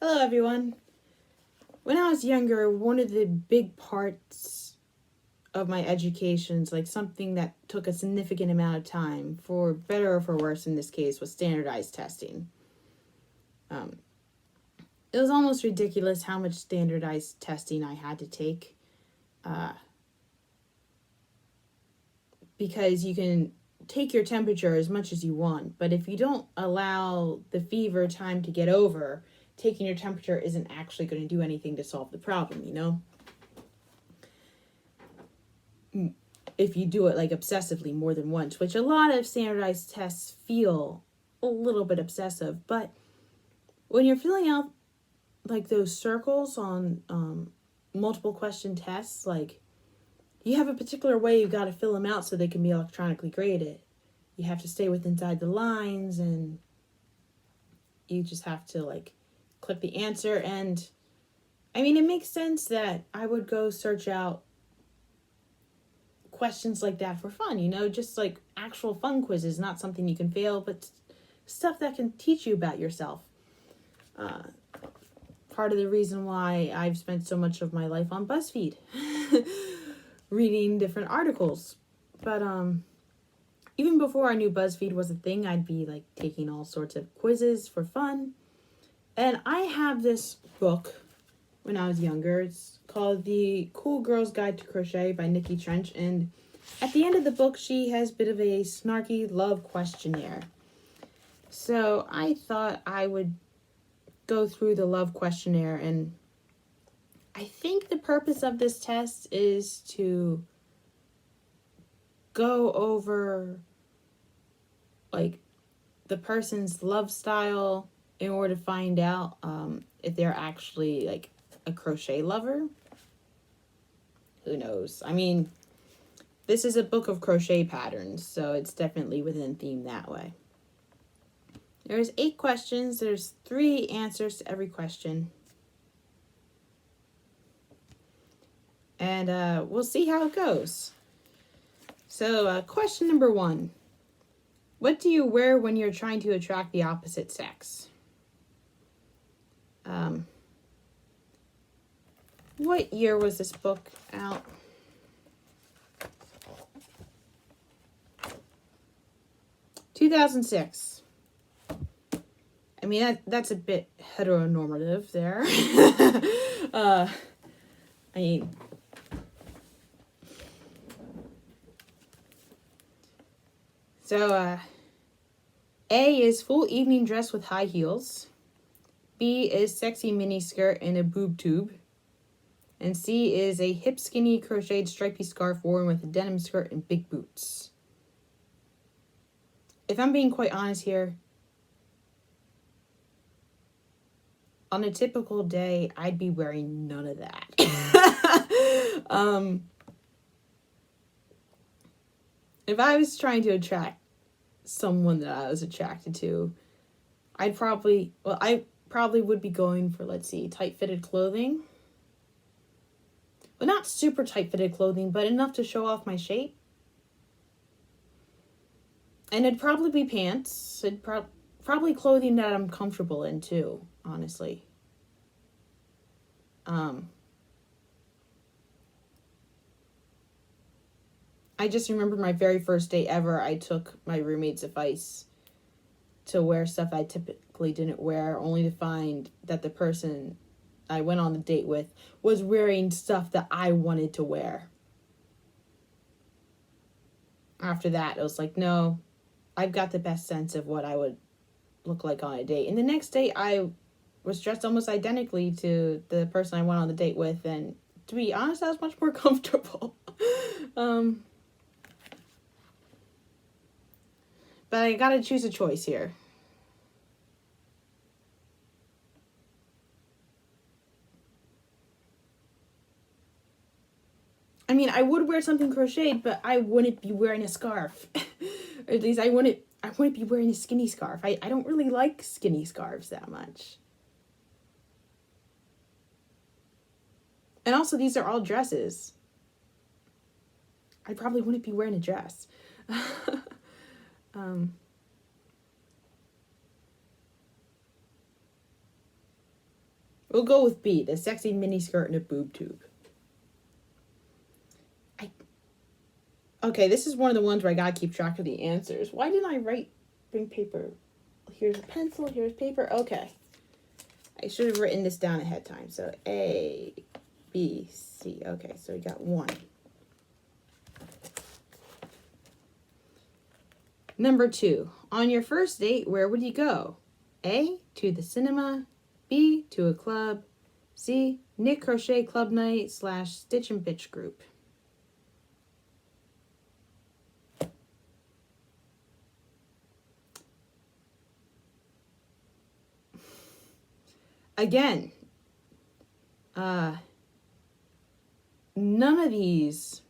Hello everyone. When I was younger, one of the big parts of my educations, like something that took a significant amount of time, for better or for worse in this case, was standardized testing. It was almost ridiculous how much standardized testing I had to take. Because you can take your temperature as much as you want, but if you don't allow the fever time to get over, taking your temperature isn't actually going to do anything to solve the problem, you know? If you do it like obsessively more than once, which a lot of standardized tests feel a little bit obsessive, but when you're filling out like those circles on multiple question tests, like you have a particular way you've got to fill them out so they can be electronically graded. You have to stay inside the lines, and you just have to like click the answer. And I mean, it makes sense that I would go search out questions like that for fun, you know, just like actual fun quizzes, not something you can fail, but stuff that can teach you about yourself. Part of the reason why I've spent so much of my life on BuzzFeed reading different articles. But even before I knew BuzzFeed was a thing, I'd be like taking all sorts of quizzes for fun. And I have this book when I was younger. It's called The Cool Girl's Guide to Crochet by Nikki Trench. And at the end of the book, she has a bit of a snarky love questionnaire. So I thought I would go through the love questionnaire, and I think the purpose of this test is to go over like the person's love style in order to find out if they're actually like a crochet lover. Who knows? I mean, this is a book of crochet patterns, so it's definitely within theme that way. There's 8 questions. There's 3 answers to every question. And we'll see how it goes. So question number 1. What do you wear when you're trying to attract the opposite sex? What year was this book out? (2006). I mean, that's a bit heteronormative there. I mean, so A is full evening dress with high heels. B is sexy mini skirt and a boob tube. And C is a hip skinny crocheted stripy scarf worn with a denim skirt and big boots. If I'm being quite honest here, on a typical day, I'd be wearing none of that. If I was trying to attract someone that I was attracted to, I probably would be going for, let's see, tight-fitted clothing. Well, not super tight-fitted clothing, but enough to show off my shape. And it'd probably be pants. It'd probably clothing that I'm comfortable in, too, honestly. I just remember my very first day ever, I took my roommate's advice to wear stuff I typically didn't wear, only to find that the person I went on the date with was wearing stuff that I wanted to wear. After that, it was like, no, I've got the best sense of what I would look like on a date. And the next day, I was dressed almost identically to the person I went on the date with, and to be honest, I was much more comfortable. But I gotta choose a choice here. I mean, I would wear something crocheted, but I wouldn't be wearing a scarf. Or at least I wouldn't be wearing a skinny scarf. I don't really like skinny scarves that much. And also, these are all dresses. I probably wouldn't be wearing a dress. We'll go with B, the sexy miniskirt and a boob tube. Okay, this is one of the ones where I gotta keep track of the answers. Why didn't I bring paper? Here's a pencil, here's paper. Okay. I should have written this down ahead of time. So A, B, C. Okay, so we got 1. Number 2. On your first date, where would you go? A, to the cinema. B, to a club. C, knit crochet club night / stitch and bitch group. Again, none of these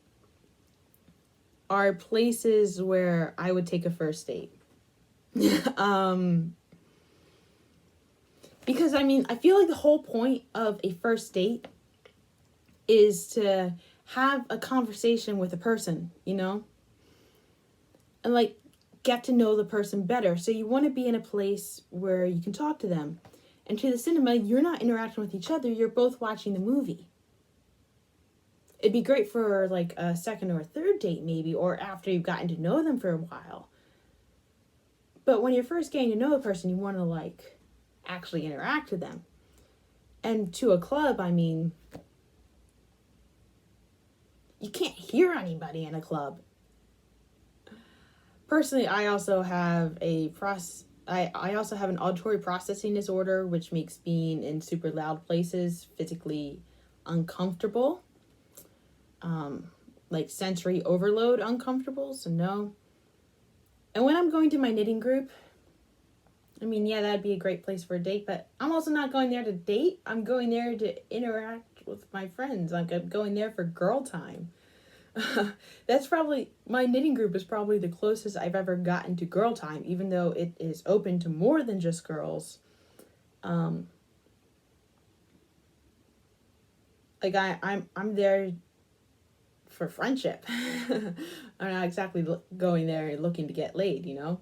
are places where I would take a first date. Because, I mean, I feel like the whole point of a first date is to have a conversation with a person, you know? And, like, get to know the person better. So you want to be in a place where you can talk to them. And to the cinema, you're not interacting with each other. You're both watching the movie. It'd be great for, like, a second or a third date, maybe, or after you've gotten to know them for a while. But when you're first getting to know a person, you want to, like, actually interact with them. And to a club, I mean, you can't hear anybody in a club. Personally, I also have an auditory processing disorder, which makes being in super loud places physically uncomfortable. Like sensory overload uncomfortable, so no. And when I'm going to my knitting group, I mean, yeah, that'd be a great place for a date, but I'm also not going there to date. I'm going there to interact with my friends. Like, I'm going there for girl time. That's probably, my knitting group is probably the closest I've ever gotten to girl time, even though it is open to more than just girls. Like, I'm there for friendship. I'm not exactly going there looking to get laid, you know?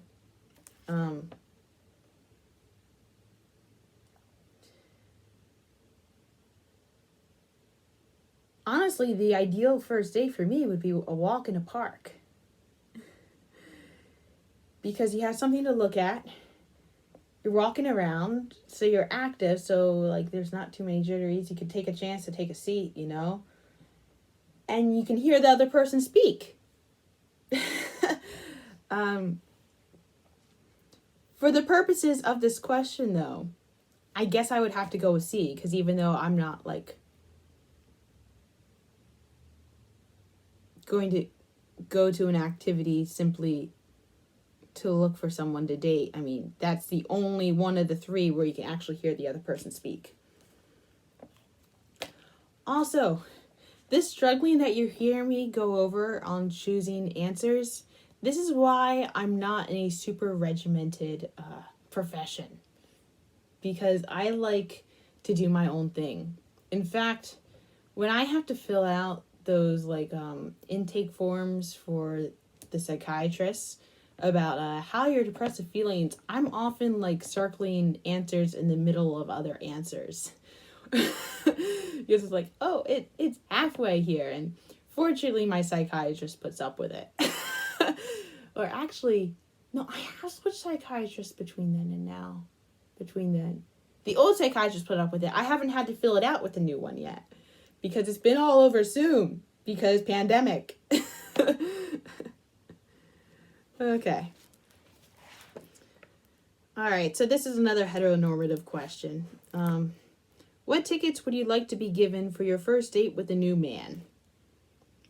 Honestly, the ideal first date for me would be a walk in a park. Because you have something to look at. You're walking around, so you're active, so, like, there's not too many jitteries. You can take a chance to take a seat, you know? And you can hear the other person speak. For the purposes of this question, though, I guess I would have to go with C, because even though I'm not, like, going to go to an activity simply to look for someone to date, I mean, that's the only one of the 3 where you can actually hear the other person speak. Also, this struggling that you hear me go over on choosing answers, this is why I'm not in a super regimented profession. Because I like to do my own thing. In fact, when I have to fill out those, like, intake forms for the psychiatrists about how your depressive feelings, I'm often, like, circling answers in the middle of other answers. Because it's like, oh, it's halfway here. And fortunately, my psychiatrist puts up with it. Or actually, no, I have switched psychiatrists between then and now. The old psychiatrist put up with it. I haven't had to fill it out with the new one yet. Because it's been all over Zoom. Because pandemic. Okay. Alright, so this is another heteronormative question. What tickets would you like to be given for your first date with a new man?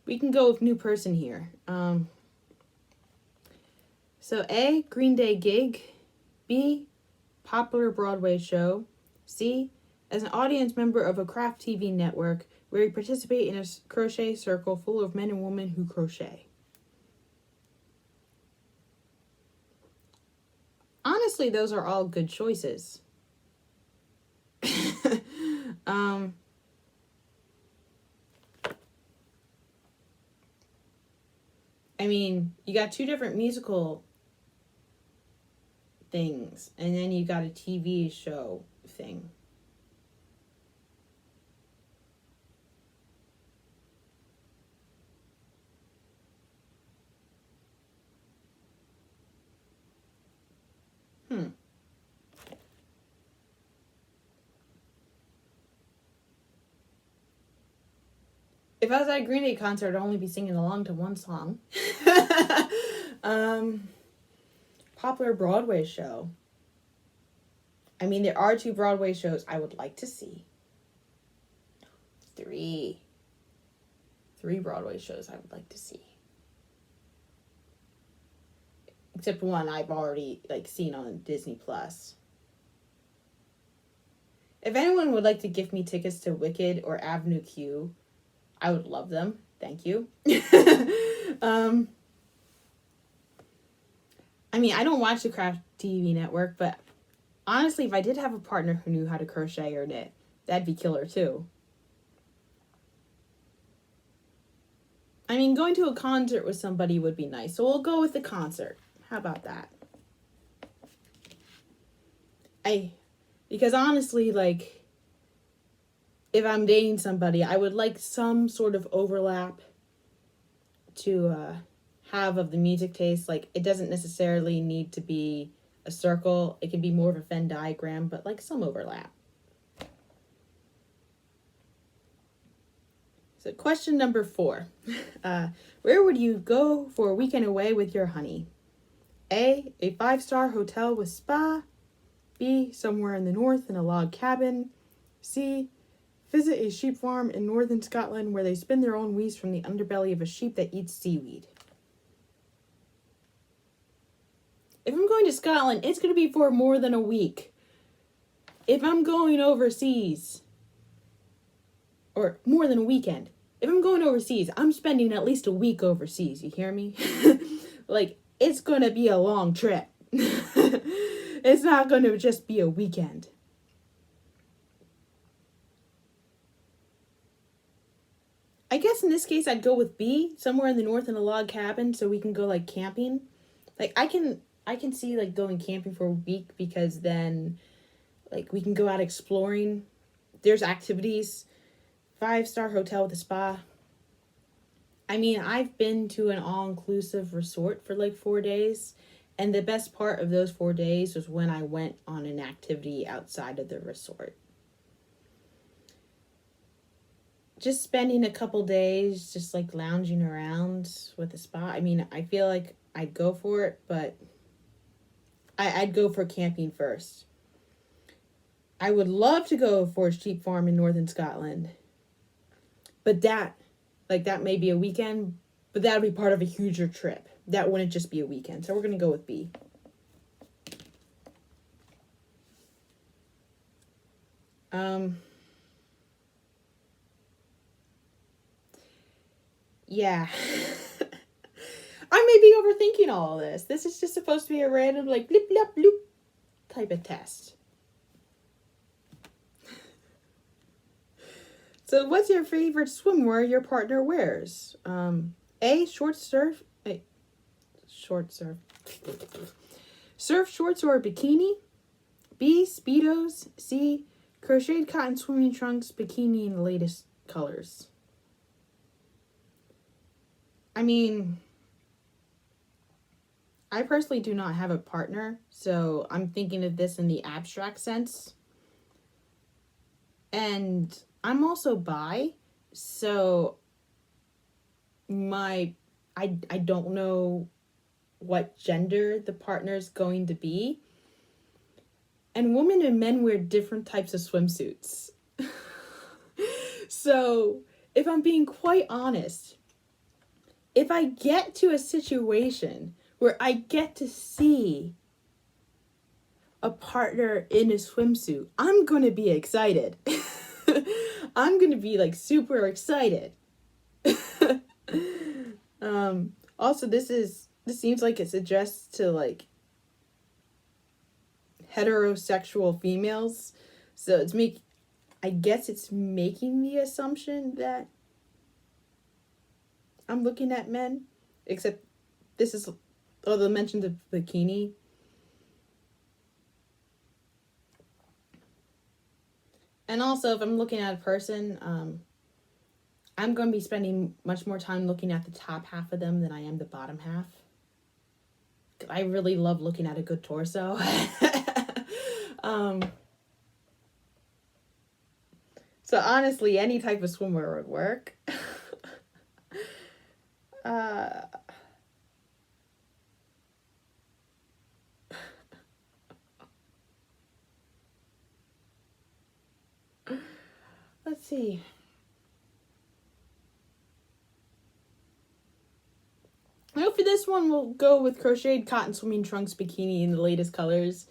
We can go with new person here. So A, Green Day gig. B, popular Broadway show. C, as an audience member of a craft TV network where you participate in a crochet circle full of men and women who crochet. Honestly, those are all good choices. I mean, you got 2 different musical things, and then you got a TV show thing. If I was at a Green Day concert, I'd only be singing along to one song. Popular Broadway show. I mean, there are 2 Broadway shows I would like to see. 3 Broadway shows I would like to see. Except one I've already seen on Disney Plus. If anyone would like to gift me tickets to Wicked or Avenue Q, I would love them. Thank you. I mean, I don't watch the Craft TV network, but honestly, if I did have a partner who knew how to crochet or knit, that'd be killer too. I mean, going to a concert with somebody would be nice, so we'll go with the concert. How about that? Because honestly, if I'm dating somebody, I would like some sort of overlap to have of the music taste. It doesn't necessarily need to be a circle. It can be more of a Venn diagram, but some overlap. So question number 4. Where would you go for a weekend away with your honey? A 5-star hotel with spa. B, somewhere in the north in a log cabin. C, visit a sheep farm in northern Scotland where they spin their own weaves from the underbelly of a sheep that eats seaweed. If I'm going to Scotland, it's going to be for more than a week. If I'm going overseas, or more than a weekend, if I'm going overseas, I'm spending at least a week overseas. You hear me? It's going to be a long trip. It's not going to just be a weekend. I guess in this case, I'd go with B, somewhere in the north in a log cabin, so we can go camping. I can see going camping for a week, because then we can go out exploring. There's activities. 5-star hotel with a spa. I mean, I've been to an all-inclusive resort for 4 days, and the best part of those 4 days was when I went on an activity outside of the resort. Just spending a couple days just lounging around with a spa. I mean, I feel like I'd go for it, but I'd go for camping first. I would love to go for a sheep farm in northern Scotland. But that may be a weekend, but that would be part of a huger trip. That wouldn't just be a weekend. So we're going to go with B. Yeah. I may be overthinking all of this. This is just supposed to be a random blip, blop, bloop type of test. So what's your favorite swimwear your partner wears? A, surf shorts or a bikini. B, Speedos. C, crocheted cotton swimming trunks, bikini in the latest colors. I mean, I personally do not have a partner, so I'm thinking of this in the abstract sense. And I'm also bi, so I don't know what gender the partner is going to be. And women and men wear different types of swimsuits. So, if I'm being quite honest, if I get to a situation where I get to see a partner in a swimsuit, I'm going to be excited. I'm going to be super excited. Also, this seems like it's addressed to heterosexual females. So I guess it's making the assumption that I'm looking at men, except this is, they mentioned the bikini. And also, if I'm looking at a person, I'm going to be spending much more time looking at the top half of them than I am the bottom half. I really love looking at a good torso. So honestly, any type of swimwear would work. uh, let's see. I know for this one, we'll go with crocheted cotton swimming trunks bikini in the latest colors.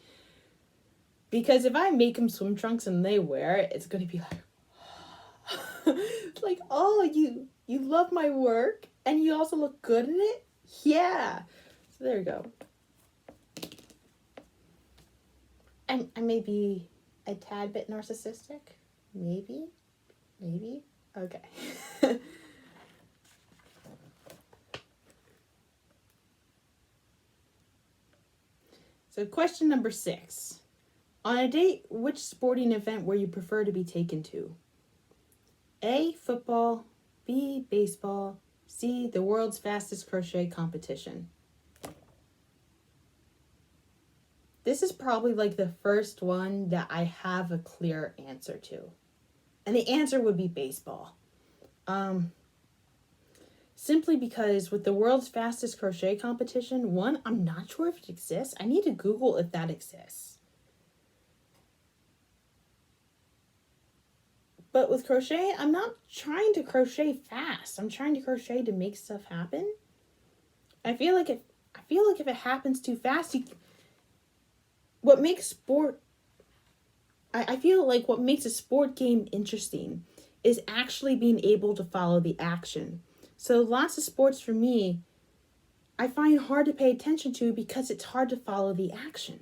Because if I make them swim trunks and they wear it, it's going to be like, oh, you love my work and you also look good in it? Yeah. So there you go. I may be a tad bit narcissistic. Maybe. Okay. So question number 6. On a date, which sporting event would you prefer to be taken to? A, football. B, baseball. C, the world's fastest crochet competition. This is probably like the first one that I have a clear answer to. And the answer would be baseball. Simply because with the world's fastest crochet competition, one, I'm not sure if it exists. I need to Google if that exists. But with crochet, I'm not trying to crochet fast. I'm trying to crochet to make stuff happen. I feel like if it happens too fast, what makes sport, I feel like what makes a sport game interesting is actually being able to follow the action. So lots of sports for me, I find hard to pay attention to because it's hard to follow the action.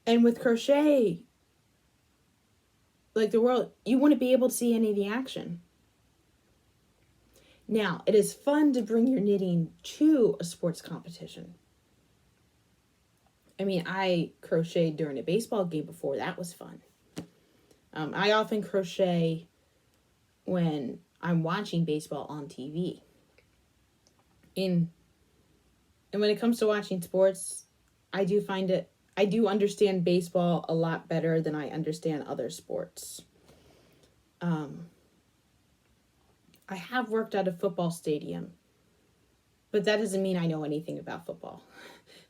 And with crochet, like the world, you wouldn't be able to see any of the action. Now, it is fun to bring your knitting to a sports competition. I mean, I crocheted during a baseball game before. That was fun. I often crochet when I'm watching baseball on TV. And when it comes to watching sports, I do understand baseball a lot better than I understand other sports. I have worked at a football stadium, but that doesn't mean I know anything about football.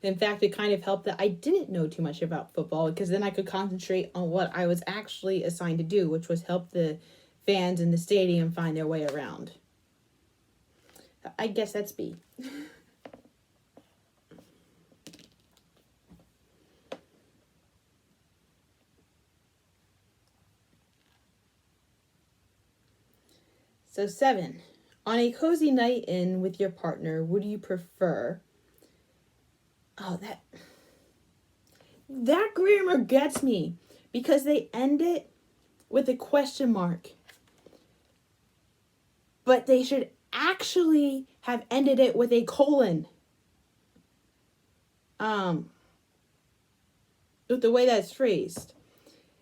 In fact, it kind of helped that I didn't know too much about football because then I could concentrate on what I was actually assigned to do, which was help the fans in the stadium find their way around. I guess that's B. So 7. On a cozy night in with your partner, would you prefer... Oh, that grammar gets me because they end it with a question mark. But they should actually have ended it with a colon. With the way that's phrased.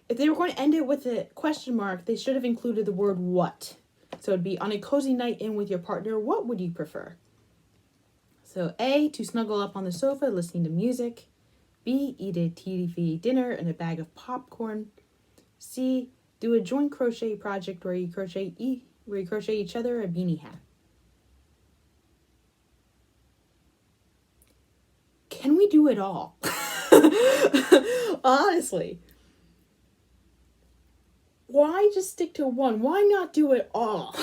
If they were going to end it with a question mark, they should have included the word what. So it'd be, on a cozy night in with your partner, what would you prefer? So A, to snuggle up on the sofa listening to music. B, eat a TV dinner and a bag of popcorn. C, do a joint crochet project where you crochet each other a beanie hat. Can we do it all? Honestly. Why just stick to one? Why not do it all?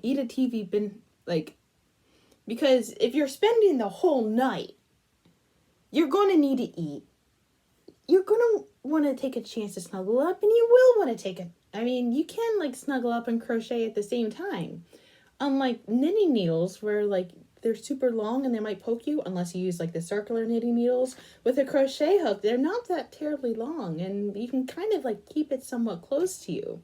Eat a TV bin, like, because if you're spending the whole night, you're going to need to eat. You're going to want to take a chance to snuggle up, and you will want to you can, like, snuggle up and crochet at the same time. Unlike knitting needles, where, like, they're super long and they might poke you, unless you use, like, the circular knitting needles. With a crochet hook, they're not that terribly long, and you can kind of, like, keep it somewhat close to you.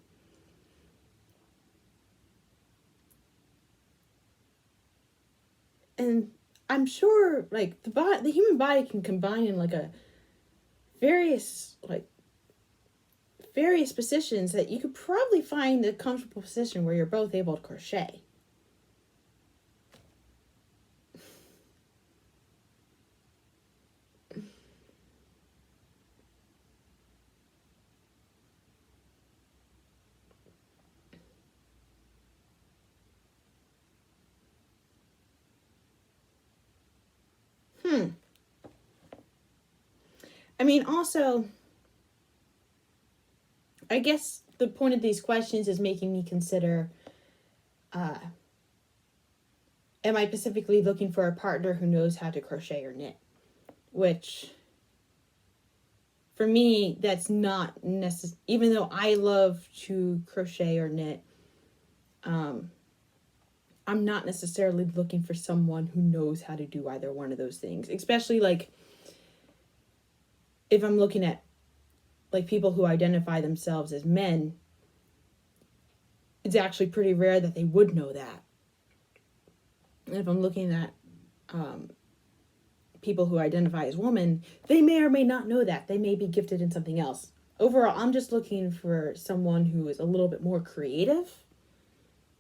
And I'm sure like the human body can combine in like a various positions that you could probably find a comfortable position where you're both able to crochet. I mean, also, I guess the point of these questions is making me consider, am I specifically looking for a partner who knows how to crochet or knit? Which, for me, that's not necessary. Even though I love to crochet or knit, I'm not necessarily looking for someone who knows how to do either one of those things. Especially, like, if I'm looking at, like, people who identify themselves as men, it's actually pretty rare that they would know that. And if I'm looking at people who identify as women, they may or may not know that. They may be gifted in something else. Overall, I'm just looking for someone who is a little bit more creative.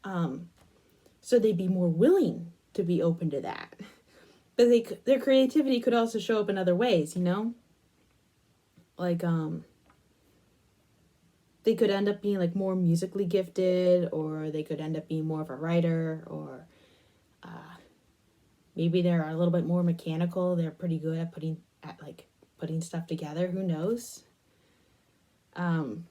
So they'd be more willing to be open to that. But their creativity could also show up in other ways, you know? Like, they could end up being like more musically gifted, or they could end up being more of a writer, or maybe they're a little bit more mechanical. They're pretty good at putting stuff together. Who knows? I'm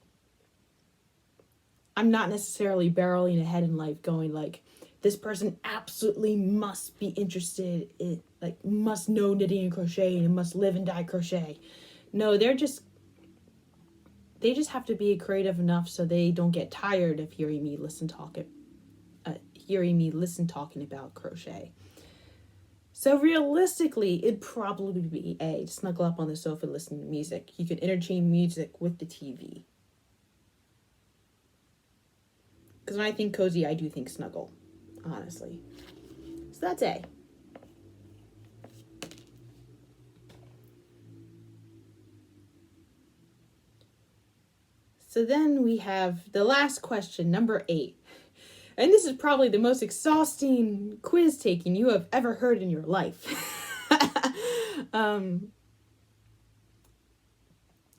not necessarily barreling ahead in life going like, this person absolutely must be interested in, like, must know knitting and crocheting and must live and die crochet. No, they just have to be creative enough so they don't get tired of hearing me listen talking about crochet. So realistically, it'd probably be A, snuggle up on the sofa listening to music. You can interchange music with the TV. Because when I think cozy, I do think snuggle, honestly. So that's A. So then we have the last question, number 8. And this is probably the most exhausting quiz taking you have ever heard in your life.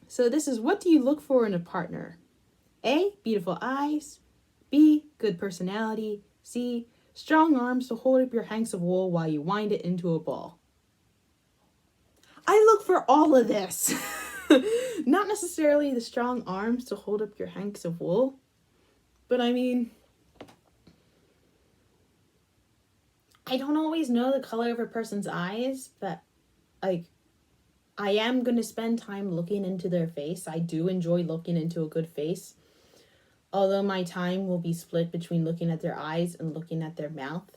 So this is, what do you look for in a partner? A, beautiful eyes. B, good personality. C, strong arms to hold up your hanks of wool while you wind it into a ball. I look for all of this. Not necessarily the strong arms to hold up your hanks of wool, but I mean, I don't always know the color of a person's eyes, but like, I am going to spend time looking into their face. I do enjoy looking into a good face, although my time will be split between looking at their eyes and looking at their mouth,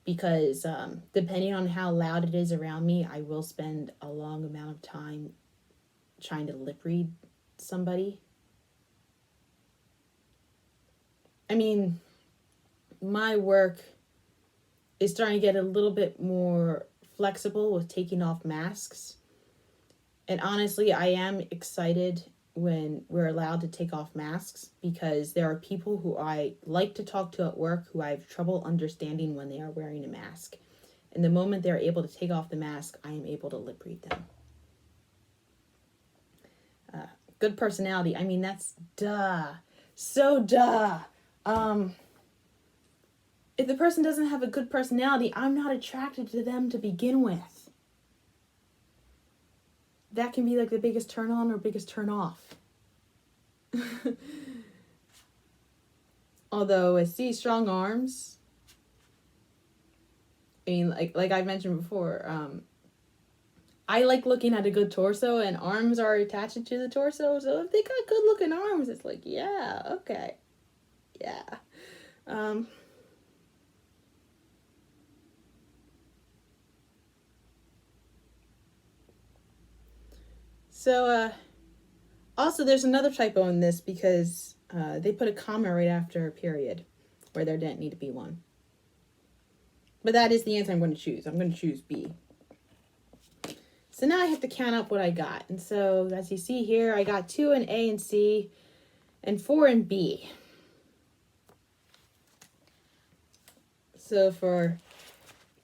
because depending on how loud it is around me, I will spend a long amount of time trying to lip read somebody. I mean, my work is starting to get a little bit more flexible with taking off masks. And honestly, I am excited when we're allowed to take off masks, because there are people who I like to talk to at work who I have trouble understanding when they are wearing a mask. And the moment they're able to take off the mask, I am able to lip read them. Good personality. I mean, that's duh. So duh. If the person doesn't have a good personality, I'm not attracted to them to begin with. That can be like the biggest turn on or biggest turn off. Although with C, strong arms, I mean, like I mentioned before, I like looking at a good torso, and arms are attached to the torso. So if they got good looking arms, it's like, yeah, okay. Yeah. So, also there's another typo in this, because they put a comma right after a period where there didn't need to be one. But that is the answer I'm going to choose. I'm going to choose B. So now I have to count up what I got. And so as you see here, I got 2 in A and C and 4 in B. So for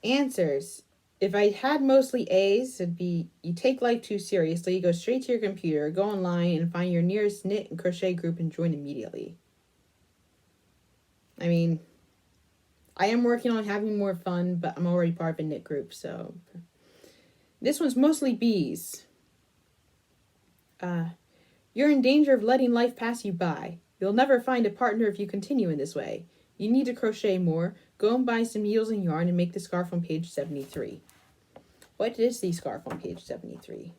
answers, if I had mostly A's, it'd be you take life too seriously, you go straight to your computer, go online and find your nearest knit and crochet group and join immediately. I mean, I am working on having more fun, but I'm already part of a knit group, so. This one's mostly B's. You're in danger of letting life pass you by. You'll never find a partner if you continue in this way. You need to crochet more. Go and buy some needles and yarn and make the scarf on page 73. What is the scarf on page 73?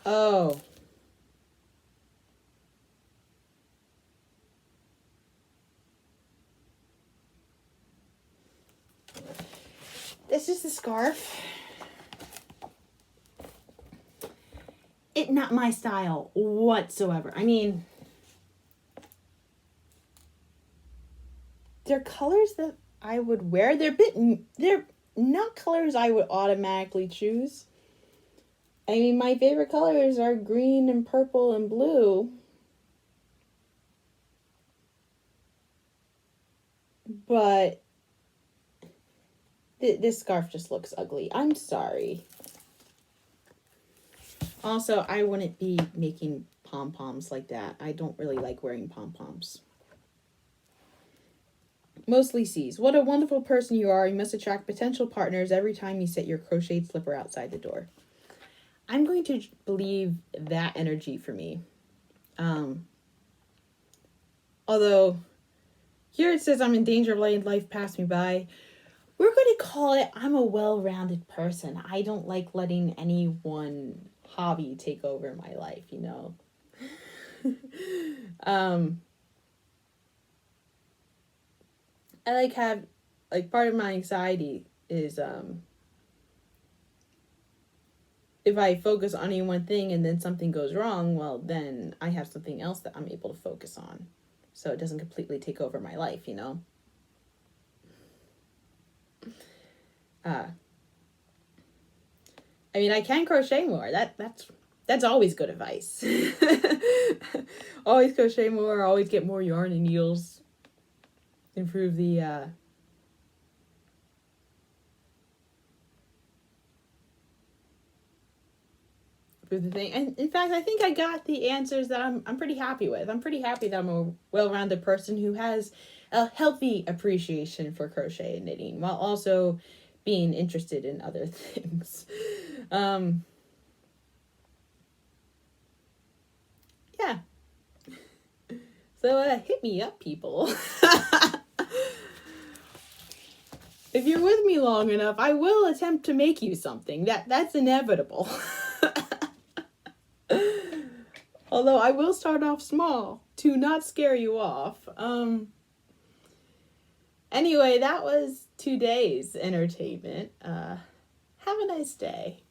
Oh. This is the scarf. It's not my style whatsoever. I mean, they're colors that I would wear. They're not colors I would automatically choose. I mean, my favorite colors are green and purple and blue. But this scarf just looks ugly. I'm sorry. Also, I wouldn't be making pom-poms like that. I don't really like wearing pom-poms. Mostly C's. What a wonderful person you are. You must attract potential partners every time you set your crocheted slipper outside the door. I'm going to believe that energy for me. Although, here it says I'm in danger of letting life pass me by. We're going to call it I'm a well-rounded person. I don't like letting any one hobby take over my life, you know. I part of my anxiety is if I focus on any one thing and then something goes wrong, well, then I have something else that I'm able to focus on. So it doesn't completely take over my life, you know. I mean, I can crochet more. That's always good advice. Always crochet more, always get more yarn and needles. Improve the thing. And in fact, I think I got the answers that I'm pretty happy with. I'm pretty happy that I'm a well-rounded person who has a healthy appreciation for crochet and knitting while also being interested in other things. Yeah. So hit me up, people. If you're with me long enough, I will attempt to make you something. That's inevitable. Although I will start off small to not scare you off. Anyway, that was today's entertainment. Have a nice day.